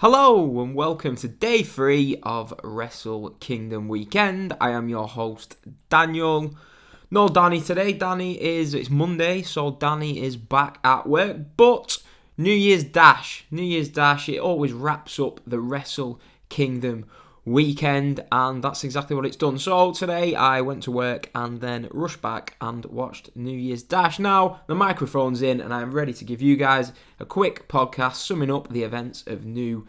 Hello and welcome to day 3 of Wrestle Kingdom Weekend. I am your host, Daniel. No Danny today. It's Monday, so Danny is back at work. But New Year's Dash, it always wraps up the Wrestle Kingdom weekend, and that's exactly what it's done. So today I went to work and then rushed back and watched New Year's Dash. Now the microphone's in and I'm ready to give you guys a quick podcast summing up the events of New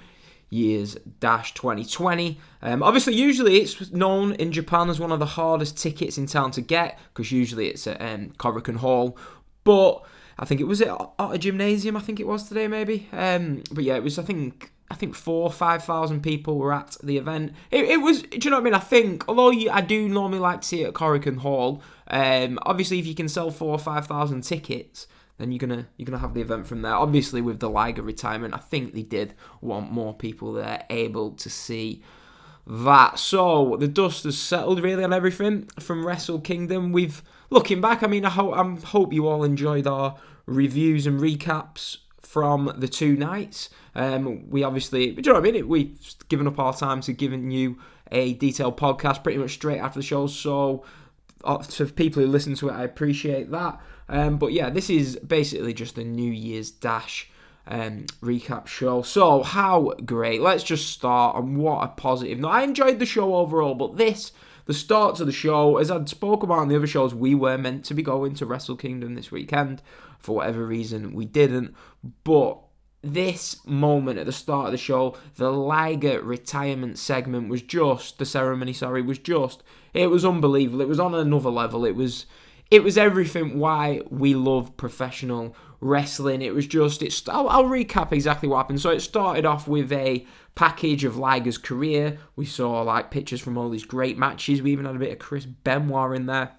Year's Dash 2020. Obviously, usually it's known in Japan as one of the hardest tickets in town to get, because usually it's at Korakuen Hall, but I think it was at a gymnasium. I think it was today, maybe. But yeah, it was. I think 4,000 or 5,000 people were at the event. It was. Do you know what I mean? I think, although I do normally like to see it at Korakuen Hall. Obviously, if you can sell 4,000 or 5,000 tickets, then you're gonna have the event from there. Obviously, with the Liger retirement, I think they did want more people there able to see that. So the dust has settled really on everything from Wrestle Kingdom. Looking back, I mean, I hope you all enjoyed our reviews and recaps from the two nights. We obviously, do you know what I mean? We've given up our time to giving you a detailed podcast pretty much straight after the show. So for people who listen to it, I appreciate that. But yeah, this is basically just a New Year's Dash recap show. So how great. Let's just start on what a positive. Now, I enjoyed the show overall, but the start to the show, as I'd spoke about on the other shows, we were meant to be going to Wrestle Kingdom this weekend. For whatever reason, we didn't. But this moment at the start of the show, the Liger retirement segment was just, the ceremony, it was unbelievable. It was on another level. It was everything why we love professional wrestling. It was just, I'll recap exactly what happened. So it started off with a package of Liger's career. We saw pictures from all these great matches. We even had a bit of Chris Benoit in there.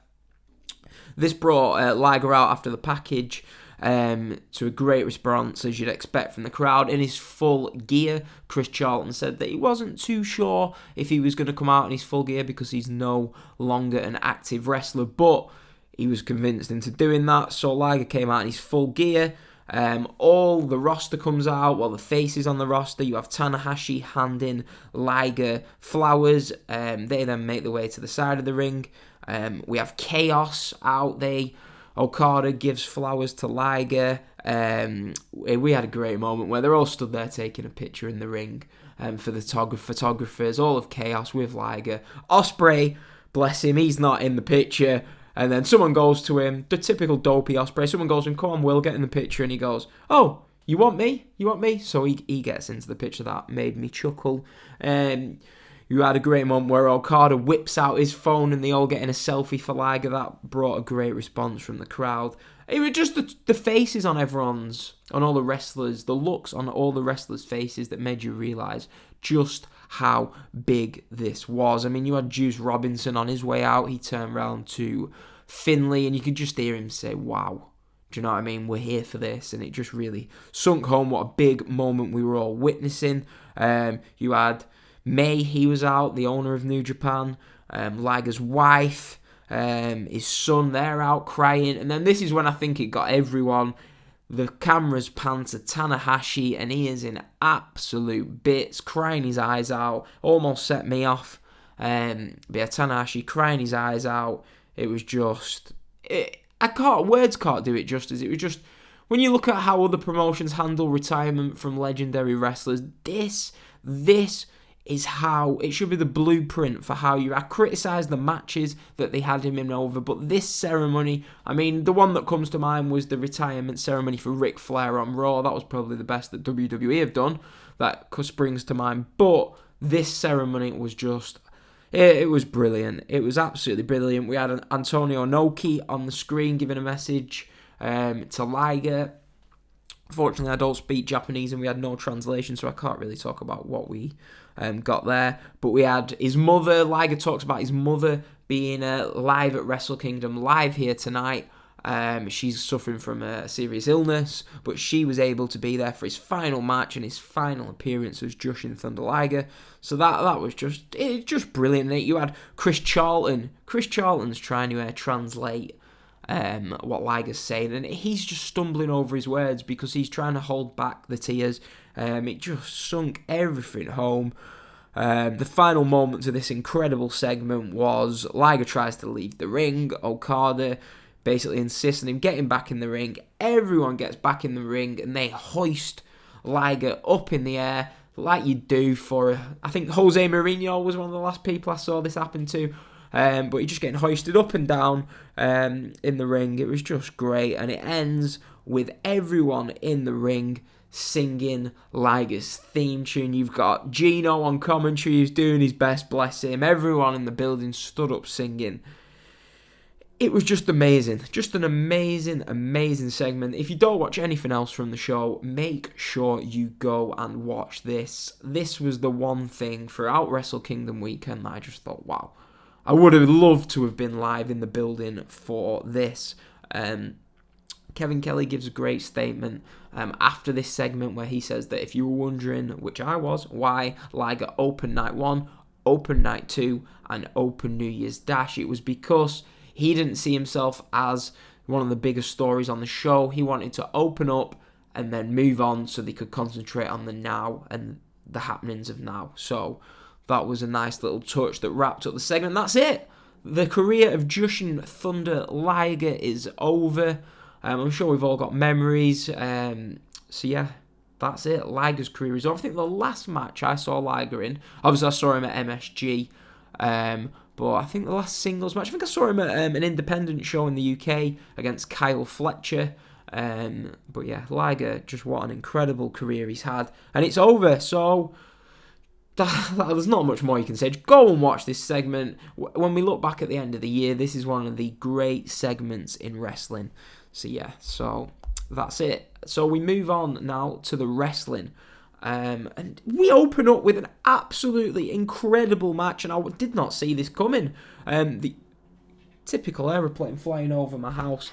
This brought Liger out after the package to a great response, as you'd expect from the crowd. In his full gear, Chris Charlton said that he wasn't too sure if he was going to come out in his full gear because he's no longer an active wrestler, but he was convinced into doing that. So Liger came out in his full gear. All the roster comes out. Well, the faces on the roster. You have Tanahashi handing Liger flowers. They then make their way to the side of the ring. We have Chaos out. Okada gives flowers to Liger. We had a great moment where they're all stood there taking a picture in the ring for the photographers. All of Chaos with Liger. Ospreay, bless him, he's not in the picture. And then someone goes to him, the typical dopey Ospreay. Someone goes to him, come on, Will, get in the picture. And he goes, oh, you want me? So he gets into the picture. That made me chuckle. You had a great moment where Okada whips out his phone and they all get in a selfie for Liger. That brought a great response from the crowd. It was just the faces on all the wrestlers, the looks on all the wrestlers' faces that made you realise just how big this was. I mean, you had Juice Robinson on his way out. He turned around to Finlay and you could just hear him say, wow. Do you know what I mean? We're here for this. And it just really sunk home what a big moment we were all witnessing. You had May, he was out, the owner of New Japan. Liger's wife, his son, they're out crying. And then this is when I think it got everyone. The cameras pan to Tanahashi and he is in absolute bits, crying his eyes out. Almost set me off. But yeah, Tanahashi crying his eyes out. It was just, words can't do it justice. It was just, when you look at how other promotions handle retirement from legendary wrestlers, this is how it should be the blueprint for how I criticised the matches that they had him in over, but this ceremony, I mean, the one that comes to mind was the retirement ceremony for Ric Flair on Raw. That was probably the best that WWE have done. That springs to mind. But this ceremony was just, it was brilliant. It was absolutely brilliant. We had Antonio Inoki on the screen giving a message to Liger. Fortunately, I don't speak Japanese and we had no translation, so I can't really talk about what we got there. But we had his mother. Liger talks about his mother being live at Wrestle Kingdom, live here tonight. She's suffering from a serious illness, but she was able to be there for his final match and his final appearance as Jushin Thunder Liger. So that was just brilliant. You had Chris Charlton. Chris Charlton's trying to translate what Liger's saying, and he's just stumbling over his words because he's trying to hold back the tears It just sunk everything home. The final moments of this incredible segment was Liger tries to leave the ring. Okada basically insists on him getting back in the ring. Everyone gets back in the ring and they hoist Liger up in the air like you do for, I think Jose Mourinho was one of the last people I saw this happen to. But he's just getting hoisted up and down in the ring. It was just great. And it ends with everyone in the ring singing Liger's theme tune. You've got Gino on commentary who's doing his best, bless him. Everyone in the building stood up singing. It was just amazing. Just an amazing, amazing segment. If you don't watch anything else from the show, make sure you go and watch this. This was the one thing throughout Wrestle Kingdom weekend that I just thought, wow, I would have loved to have been live in the building for this. Kevin Kelly gives a great statement after this segment where he says that if you were wondering, which I was, why Liger opened night 1, opened night 2, and opened New Year's Dash, it was because he didn't see himself as one of the biggest stories on the show. He wanted to open up and then move on so they could concentrate on the now and the happenings of now. So that was a nice little touch that wrapped up the segment. That's it. The career of Jushin Thunder Liger is over. I'm sure we've all got memories. So yeah, that's it. Liger's career is over. I think the last match I saw Liger in, obviously I saw him at MSG, but I think the last singles match, I think I saw him at an independent show in the UK against Kyle Fletcher. But yeah, Liger, just what an incredible career he's had. And it's over, so there's not much more you can say. Just go and watch this segment. When we look back at the end of the year, this is one of the great segments in wrestling. So yeah, so that's it. So we move on now to the wrestling. And we open up with an absolutely incredible match, and I did not see this coming. The typical aeroplane flying over my house.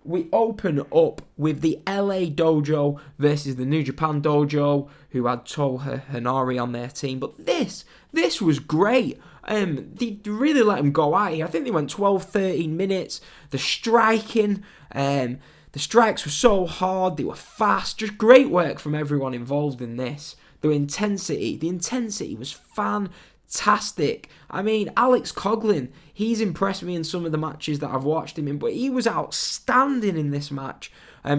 We open up with the LA Dojo versus the New Japan Dojo, who had Toha Hanari on their team. But this was great. They really let them go out here. I think they went 12-13 minutes. The striking, the strikes were so hard, they were fast, just great work from everyone involved in this. The intensity was fantastic. I mean, Alex Coughlin, he's impressed me in some of the matches that I've watched him in, but he was outstanding in this match.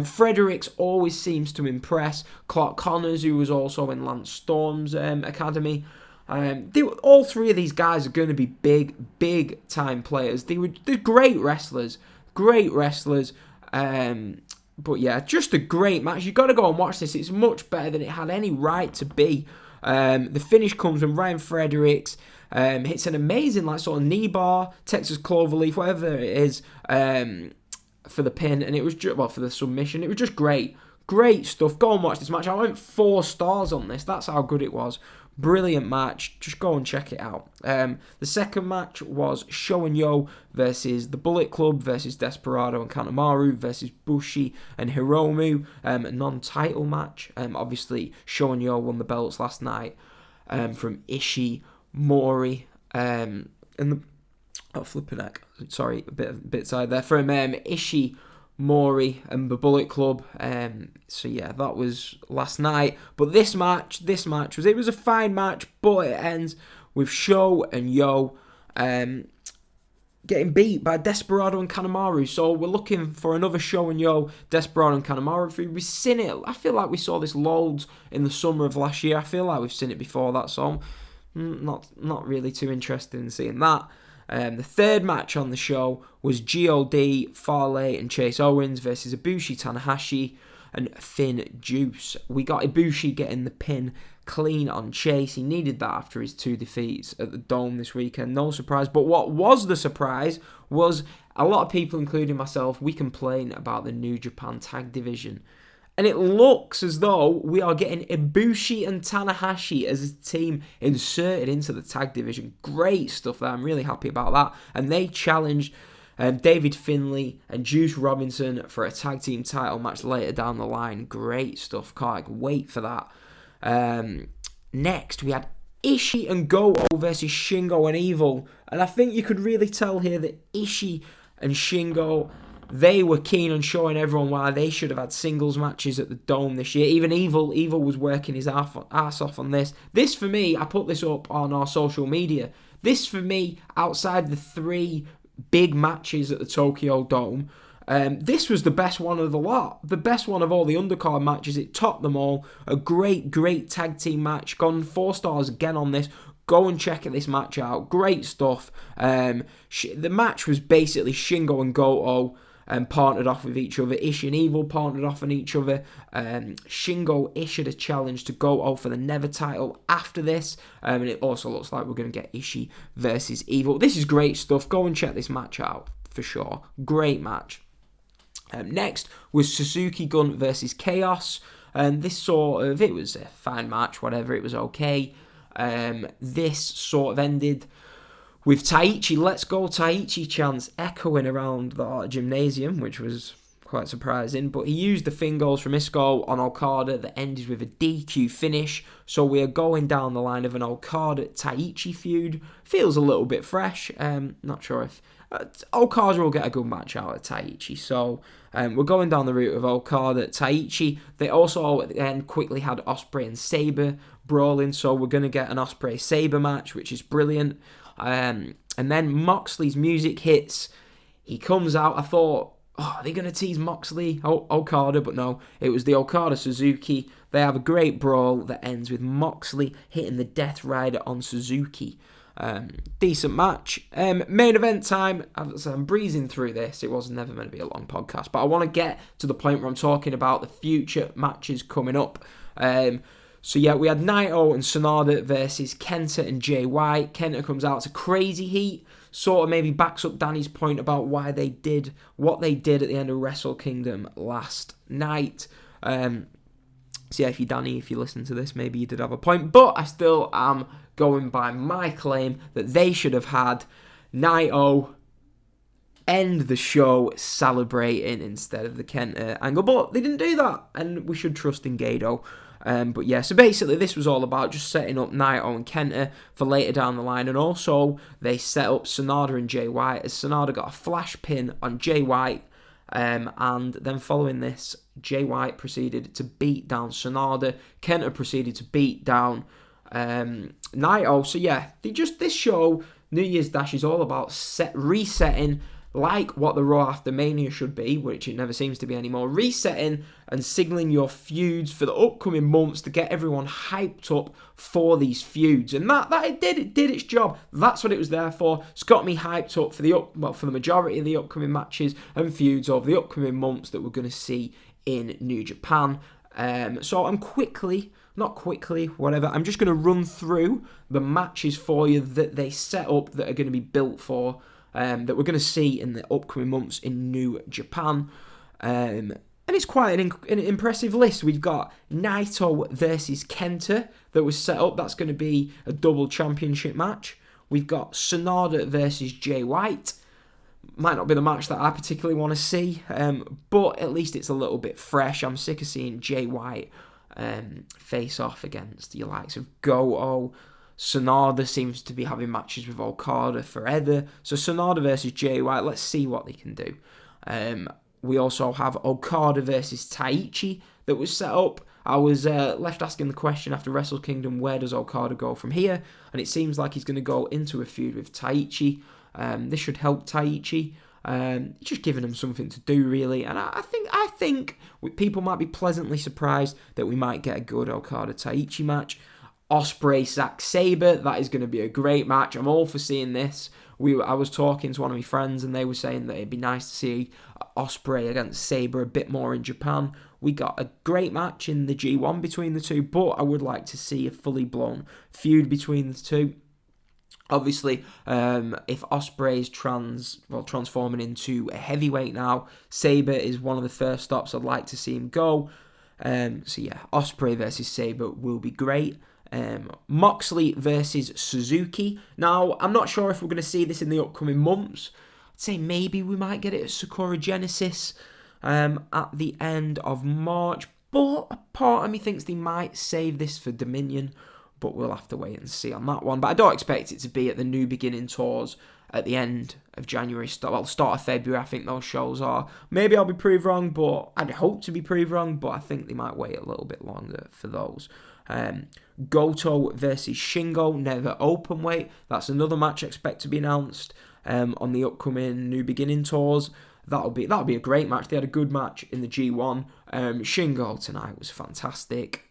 Fredericks always seems to impress. Clark Connors, who was also in Lance Storm's academy. All three of these guys are going to be big time players. They're great wrestlers. But yeah, just a great match. You've got to go and watch this. It's much better than it had any right to be. The finish comes when Ryan Fredericks hits an amazing sort of knee bar, Texas Cloverleaf, whatever it is, for the pin, and it was for the submission. It was just great stuff. Go and watch this match. I went 4 stars on this. That's how good it was. Brilliant match. Just go and check it out. The second match was Sho and Yo versus the Bullet Club versus Desperado and Kanemaru versus Bushi and Hiromu. A non-title match. Obviously, Sho and Yo won the belts last night from Ishii, Mori, and the flipping heck. Sorry, a bit side there from Ishii, Mori and the Bullet Club. So yeah, that was last night. But this match was a fine match, but it ends with Sho and Yo getting beat by Desperado and Kanemaru. So we're looking for another Sho and Yo, Desperado and Kanemaru. We've seen it. I feel like we saw this loads in the summer of last year. I feel like we've seen it before that, so I'm not really too interested in seeing that. The third match on the show was G.O.D., Farley and Chase Owens versus Ibushi, Tanahashi and Finn Juice. We got Ibushi getting the pin clean on Chase. He needed that after his 2 defeats at the Dome this weekend. No surprise. But what was the surprise was a lot of people, including myself, we complain about the New Japan Tag Division. And it looks as though we are getting Ibushi and Tanahashi as a team inserted into the tag division. Great stuff there. I'm really happy about that. And they challenged David Finlay and Juice Robinson for a tag team title match later down the line. Great stuff. Can't wait for that. Next, we had Ishii and Goto versus Shingo and Evil. And I think you could really tell here that Ishii and Shingo, They were keen on showing everyone why they should have had singles matches at the Dome this year. Even Evil was working his ass off on this. This, for me, I put this up on our social media. This, for me, outside the 3 big matches at the Tokyo Dome, this was the best one of the lot. The best one of all the undercard matches. It topped them all. A great tag team match. Gone 4 stars again on this. Go and check this match out. Great stuff. The match was basically Shingo and Goto partnered off with each other. Ishii and Evil partnered off on each other. Shingo issued a challenge to Goto for the Never title after this. And it also looks like we're going to get Ishii versus Evil. This is great stuff. Go and check this match out for sure. Great match. Next was Suzuki Gun versus Chaos. This it was a fine match, whatever, it was okay. This sort of ended with Taichi, let's go Taichi chants echoing around the gymnasium, which was quite surprising. But he used the fingers from Isco on Okada that ended with a DQ finish. So we are going down the line of an Okada-Taichi feud. Feels a little bit fresh. Not sure if Okada will get a good match out of Taichi. So we're going down the route of Okada-Taichi. They also then quickly had Ospreay and Sabre brawling. So we're going to get an Ospreay-Sabre match, which is brilliant. And then Moxley's music hits. He comes out. I thought, are they going to tease Moxley, Okada? But no, it was the Okada-Suzuki. They have a great brawl that ends with Moxley hitting the Death Rider on Suzuki. Decent match. Main event time. I'm breezing through this. It was never meant to be a long podcast, but I want to get to the point where I'm talking about the future matches coming up. So yeah, we had Naito and Sonata versus Kenta and Jay White. Kenta comes out to crazy heat. Sort of maybe backs up Danny's point about why they did what they did at the end of Wrestle Kingdom last night. So yeah, if you listen to this, maybe you did have a point. But I still am going by my claim that they should have had Naito end the show celebrating instead of the Kenta angle. But they didn't do that, and we should trust in Gedo. But yeah, so basically this was all about just setting up Naito and Kenta for later down the line, and also they set up Sonata and Jay White as Sonata got a flash pin on Jay White, and then following this, Jay White proceeded to beat down Sonata. Kenta proceeded to beat down Naito. So yeah, this show, New Year's Dash, is all about resetting, like what the Raw After Mania should be, which it never seems to be anymore. Resetting and signaling your feuds for the upcoming months to get everyone hyped up for these feuds. And that it did its job. That's what it was there for. It's got me hyped up for the majority of the upcoming matches and feuds over the upcoming months that we're going to see in New Japan. So I'm I'm just going to run through the matches for you that they set up that are going to be built for that we're going to see in the upcoming months in New Japan. And it's quite an impressive list. We've got Naito versus Kenta that was set up. That's going to be a double championship match. We've got Sonata versus Jay White. Might not be the match that I particularly want to see, but at least it's a little bit fresh. I'm sick of seeing Jay White face off against the likes of Goto. Sonata seems to be having matches with Okada forever. So Sonata versus Jay White, let's see what they can do. We also have Okada versus Taichi that was set up. I was left asking the question after Wrestle Kingdom, where does Okada go from here? And it seems like he's going to go into a feud with Taichi. This should help Taichi. Just giving him something to do, really. And I think people might be pleasantly surprised that we might get a good Okada-Taichi match. Ospreay, Zack Sabre, that is going to be a great match. I'm all for seeing this. I was talking to one of my friends and they were saying that it'd be nice to see Ospreay against Sabre a bit more in Japan. We got a great match in the G1 between the two, but I would like to see a fully blown feud between the two. Obviously, if Ospreay is transforming into a heavyweight now, Sabre is one of the first stops I'd like to see him go. So yeah, Ospreay versus Sabre will be great. Moxley versus Suzuki. Now, I'm not sure if we're going to see this in the upcoming months. I'd say maybe we might get it at Sakura Genesis at the end of March, but a part of me thinks they might save this for Dominion. but we'll have to wait and see on that one. But I don't expect it to be at the New Beginning tours at the end of January, start of February. I think those shows are. Maybe I'll be proved wrong, but I'd hope to be proved wrong, but I think they might wait a little bit longer for those. Goto versus Shingo, never open weight. That's another match I expect to be announced on the upcoming New Beginning tours. That'll be a great match. They had a good match in the G1. Shingo tonight was fantastic.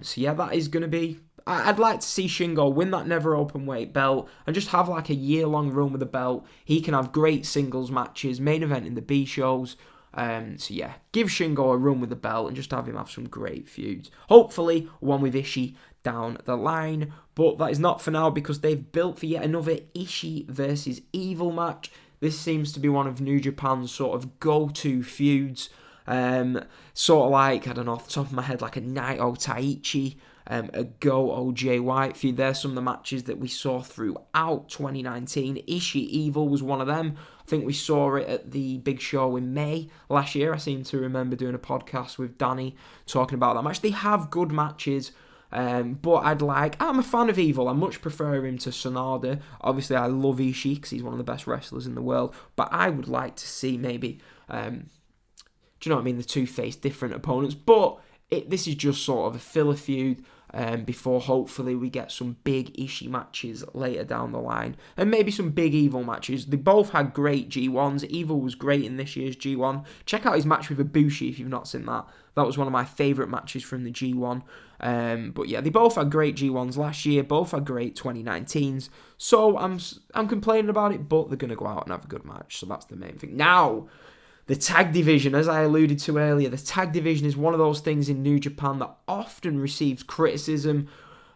So yeah, that is going to be... I'd like to see Shingo win that never open weight belt and just have like a year-long run with the belt. He can have great singles matches, main event in the B shows. So yeah, give Shingo a run with the belt and just have him have some great feuds. Hopefully, one with Ishii down the line. But that is not for now because they've built for yet another Ishii versus Evil match. This seems to be one of New Japan's sort of go-to feuds. Sort of like, I don't know, off the top of my head, like a Naito Taichi, a Go OJ White feud. There's some of the matches that we saw throughout 2019. Ishii Evil was one of them. I think we saw it at the big show in May last year. I seem to remember doing a podcast with Danny talking about that match. They have good matches, but I'm a fan of Evil. I much prefer him to Sonada. Obviously, I love Ishii because he's one of the best wrestlers in the world, but I would like to see maybe... do you know what I mean? The two face different opponents, but this is just sort of a filler feud before hopefully we get some big Ishii matches later down the line and maybe some big Evil matches. They both had great G1s. Evil was great in this year's G1. Check out his match with Ibushi if you've not seen that. That was one of my favourite matches from the G1. But yeah, they both had great G1s last year. Both had great 2019s. So I'm complaining about it, but they're going to go out and have a good match. So that's the main thing. Now... the tag division, as I alluded to earlier, the tag division is one of those things in New Japan that often receives criticism,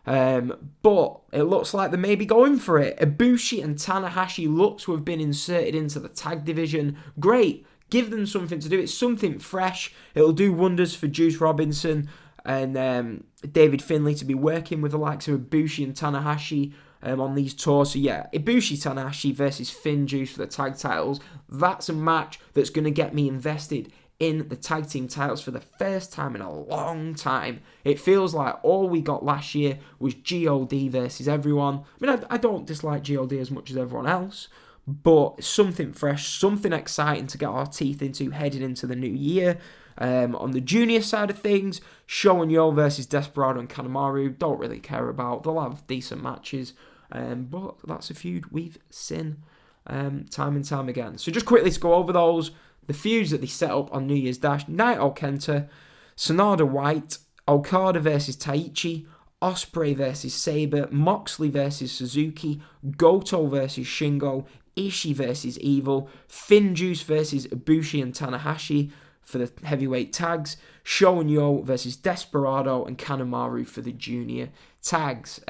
but it looks like they may be going for it. Ibushi and Tanahashi look to have been inserted into the tag division. Great, give them something to do. It's something fresh. It'll do wonders for Juice Robinson and David Finlay to be working with the likes of Ibushi and Tanahashi on these tours. So yeah, Ibushi Tanahashi versus Finn Juice for the tag titles. That's a match that's going to get me invested in the tag team titles for the first time in a long time. It feels like all we got last year was GOD versus everyone. I mean, I don't dislike GOD as much as everyone else, but something fresh, something exciting to get our teeth into heading into the new year. On the junior side of things, Sho and Yo versus Desperado and Kanemaru, don't really care about. They'll have decent matches, but that's a feud we've seen time and time again. So just quickly to go over those, the feuds that they set up on New Year's Dash: Naito Kenta, Sonada White, Okada versus Taichi, Ospreay versus Sabre, Moxley versus Suzuki, Goto versus Shingo, Ishii versus Evil, Finn Juice versus Ibushi and Tanahashi for the heavyweight tags, Sho and Yo versus Desperado and Kanemaru for the junior tags.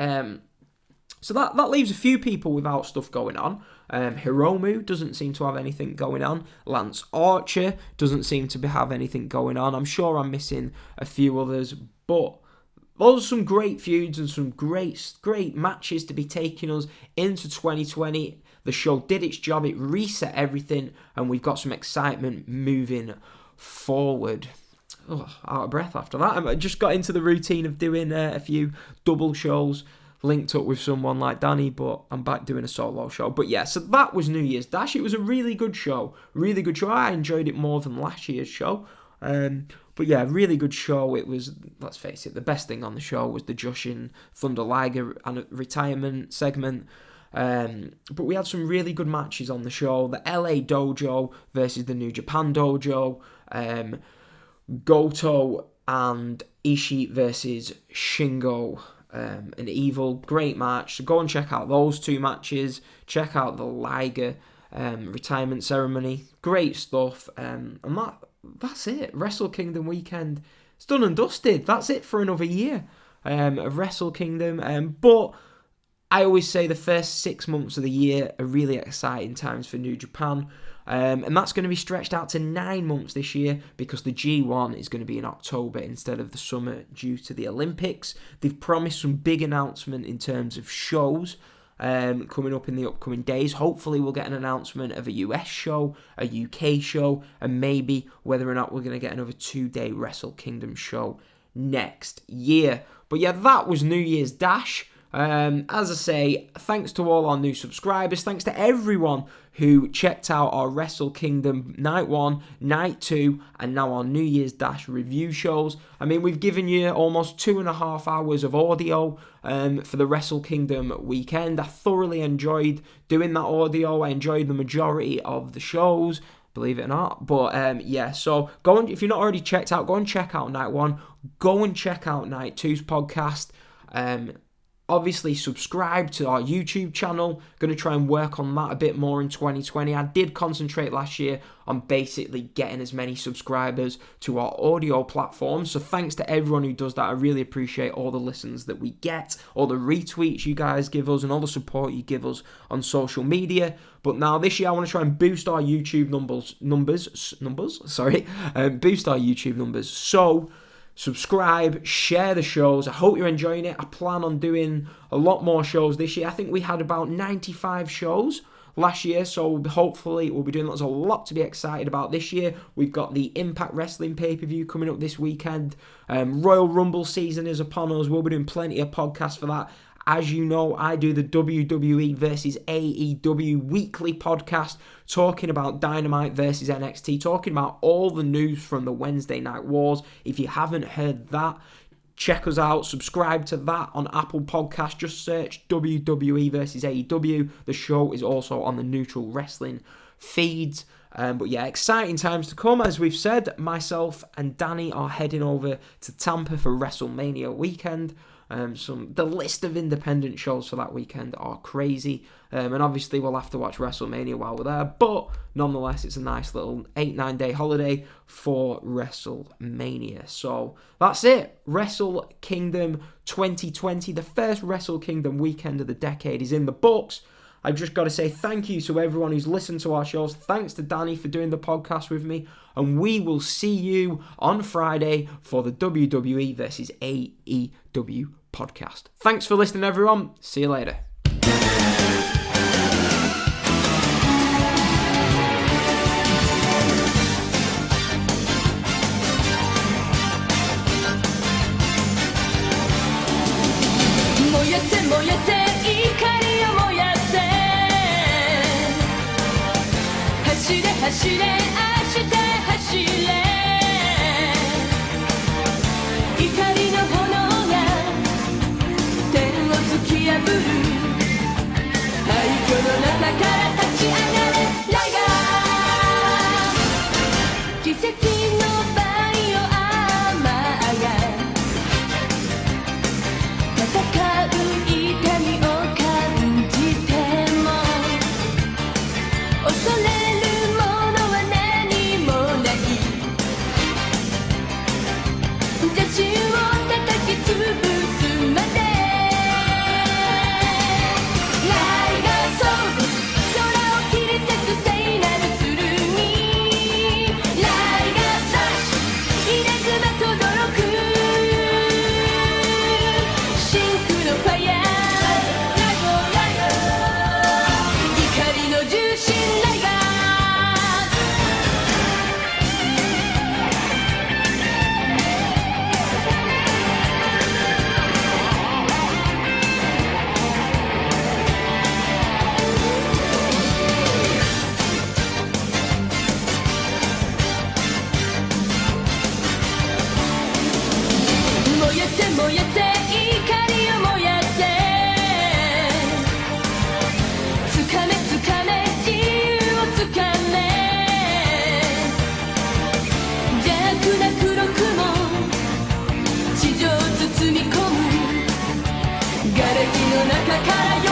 So that leaves a few people without stuff going on. Hiromu doesn't seem to have anything going on. Lance Archer doesn't seem to have anything going on. I'm sure I'm missing a few others, but those are some great feuds and some great matches to be taking us into 2020. The show did its job. It reset everything, and we've got some excitement moving forward. Out of breath after that. I just got into the routine of doing a few double shows linked up with someone like Danny, but I'm back doing a solo show. But yeah, so that was New Year's Dash. It was a really good show. Really good show. I enjoyed it more than last year's show. But yeah, really good show. It was, let's face it, the best thing on the show was the Jushin Thunder Liger retirement segment. But we had some really good matches on the show. The LA Dojo versus the New Japan Dojo. Goto and Ishii versus Shingo and Evil. Great match. So go and check out those two matches. Check out the Liger retirement ceremony. Great stuff. And that's it. Wrestle Kingdom weekend. It's done and dusted. That's it for another year of Wrestle Kingdom. But I always say the first 6 months of the year are really exciting times for New Japan. And that's going to be stretched out to 9 months this year because the G1 is going to be in October instead of the summer due to the Olympics. They've promised some big announcement in terms of shows coming up in the upcoming days. Hopefully we'll get an announcement of a US show, a UK show, and maybe whether or not we're going to get another 2-day Wrestle Kingdom show next year. But yeah, that was New Year's Dash. As I say, thanks to all our new subscribers, thanks to everyone who checked out our Wrestle Kingdom Night 1, Night 2, and now our New Year's Dash review shows. I mean, we've given you almost 2.5 hours of audio for the Wrestle Kingdom weekend. I thoroughly enjoyed doing that audio. I enjoyed the majority of the shows, believe it or not. But yeah, so go on, if you're not already checked out, go and check out Night 1. Go and check out Night 2's podcast. Obviously, subscribe to our YouTube channel. Going to try and work on that a bit more in 2020. I did concentrate last year on basically getting as many subscribers to our audio platform. So thanks to everyone who does that. I really appreciate all the listens that we get, all the retweets you guys give us, and all the support you give us on social media. But now this year, I want to try and boost our YouTube numbers. Boost our YouTube numbers. So subscribe, share the shows. I hope you're enjoying it. I plan on doing a lot more shows this year. I think we had about 95 shows last year, so hopefully we'll be doing that. There's a lot to be excited about this year. We've got the Impact Wrestling pay-per-view coming up this weekend. Royal Rumble season is upon us. We'll be doing plenty of podcasts for that. As you know, I do the WWE versus AEW weekly podcast, talking about Dynamite versus NXT, talking about all the news from the Wednesday Night Wars. If you haven't heard that, check us out. Subscribe to that on Apple Podcasts. Just search WWE versus AEW. The show is also on the Neutral Wrestling feeds. But yeah, exciting times to come. As we've said, myself and Danny are heading over to Tampa for WrestleMania weekend. The list of independent shows for that weekend are crazy. And obviously we'll have to watch WrestleMania while we're there. But nonetheless, it's a nice little 8-9 day holiday for WrestleMania. So that's it. Wrestle Kingdom 2020. The first Wrestle Kingdom weekend of the decade is in the books. I've just got to say thank you to everyone who's listened to our shows. Thanks to Danny for doing the podcast with me. And we will see you on Friday for the WWE versus AEW podcast. Thanks for listening, everyone. See you later.中から